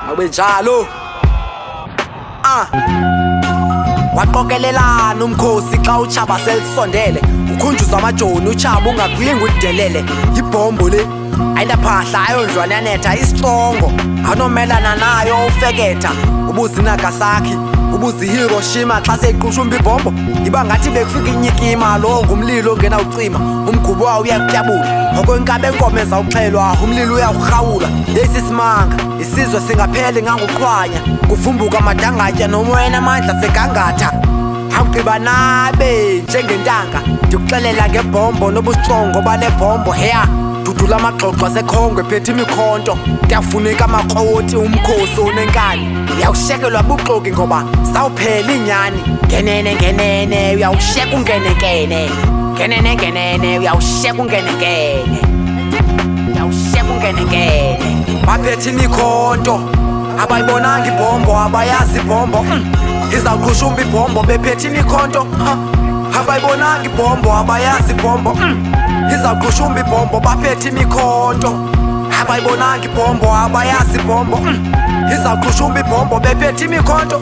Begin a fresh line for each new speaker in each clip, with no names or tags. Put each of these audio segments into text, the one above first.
awenjalo waqokelelana umkhosi xa utshaba selisondele ukhunjuza amajoni utshaba ungakulinga udelele ibhombo le ayinaphahla ayondlwane yanetha istrongo anomelana nayo ufeketha ubuzi Nagasaki ubuzi Hiroshima xa seyiqushumba ibhombo iba ngathi bekufika inyikima lo ngumlilo ongena ucima umgubo wawo uyakutyabula ngokwenkabe enkomo ezawuxhelwa umlilo uyawurhawula yesisimanga isizwe singapheli nganguqhwanya kuvumbuka amadangatya nomoya namandla segangatha awugqiba nabe njengentanga ndikuxelela ngebhombo nobustrongo bale bhombo heya dudula amaxoxo asekhongo ephethe imikhonto kuyafuneka amakroti umkhosi onenkani uyawushekelwa buxoki ngoba sawuphela inyani ngenene uyawusheka ungenekene ngenene uyawusheka ungenekene baphethe imikhonto abayibonanga ibhombo abayazi ibhombo izawuqhushumba ibhombo bephethe imikhonto abayibonanga ibhombo abayazi ibhombo izawuqhushumba ibhombo baphethe imikhonto abayibonanga ibhombo abayazi ibhombo izawuqhushumba ibhombo bephethe imikhonto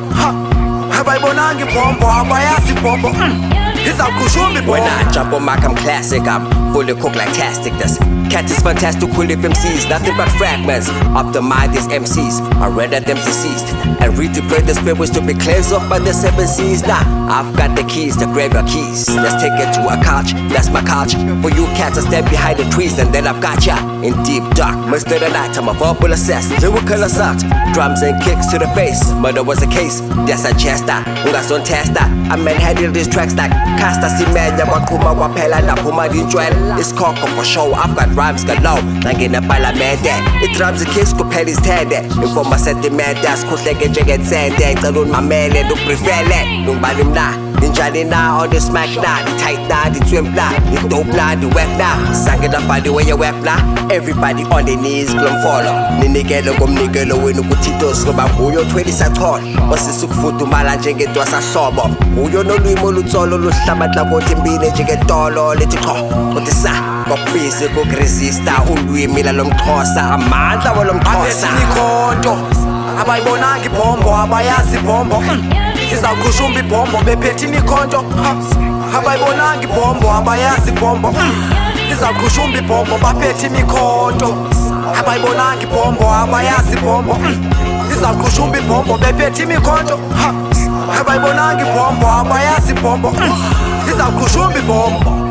abayibonanga ibhombo abayazi ibhombo izawuqhushumba ibhombo.
When I jump on mic, I'm classic, I'm fully cooked like tastic. This cat is fantastic, cool if MCs, nothing but fragments of the mind is MCs. I render them deceased and reinterpret the spirits to be cleansed off by the 7 seas. Nah, I've got the keys, the graveyard keys. Let's take it to a couch, that's my couch. For you cats, I stand behind the trees and then I've got ya in deep dark. Most of the night, I'm a verbal assess, lyrical assault, drums and kicks to the face. Murder was a case, that's a chester. Ungas on tester, I manhandle these tracks like Casta Simenya, Wakuma, Wapela, Napuma, Dinjuel. It's cocker for show, I've got rhymes galore. Nangina palamende, it drums the kids, Copelis tende. Informa sentimentas, Kuteke Jaget Sende, Talun Mamele, do prefele, Numbanim na. Ninjani na, all the smack na, the tight na, the swim na, the dope na, the wet na. Sang it up by the way you wet na. Everybody on their knees, glum follow. Ninigelo gum nigelo, winu kutitos, goba huyo 20 satol. Osisuk futu mala jenge dwasa sobo. Huyo no luimo lutsolo, lushlamat la kotimbine jenge tolo, letiko. Kotisa, kopisi kukresista, ulwimi la lomxhosa, amandla walomxhosa.
Imikhonto abayibonanga ibhombo abayazi ibhombo izawuqhushumba ibhombo bephethe imikhonto abayibonanga ibhombo abayazi ibhombo izawuqhushumba ibhombo baphethe imikhonto abayibonanga ibhombo abayazi ibhombo izawuqhushumba ibhombo bephethe imikhonto abayibonanga ibhombo abayazi ibhombo izawuqhushumba ibhombo.